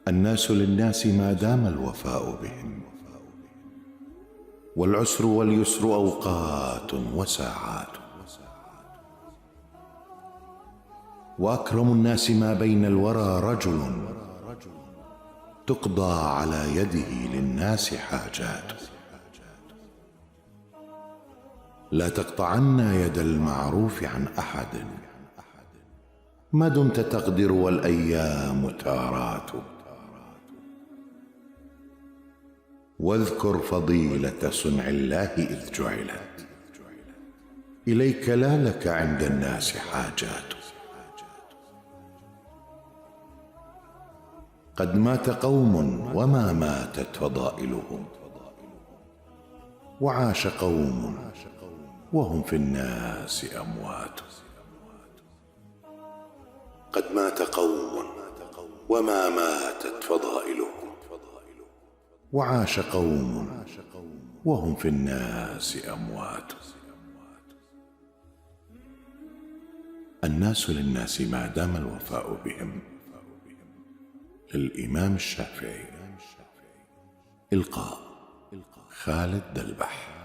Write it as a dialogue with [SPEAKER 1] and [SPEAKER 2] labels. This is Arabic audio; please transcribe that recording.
[SPEAKER 1] الناس للناس ما دام الوفاء بهم، والعسر واليسر أوقات وساعات، وأكرم الناس ما بين الورى رجل تقضى على يده للناس حاجات. لا تقطعن يد المعروف عن أحد ما دمت تقدر والأيام تارات. واذكر فضيلة صنع الله إذ جعلت إليك لا لك عند الناس حاجات. قد مات قوم وما ماتت فضائلهم، وعاش قوم وهم في الناس أموات. قد مات قوم وما ماتت فضائلهم، وعاش قوم وهم في الناس أموات. الناس للناس ما دام الوفاء بهم. للإمام الشافعي. إلقاء خالد دلبح.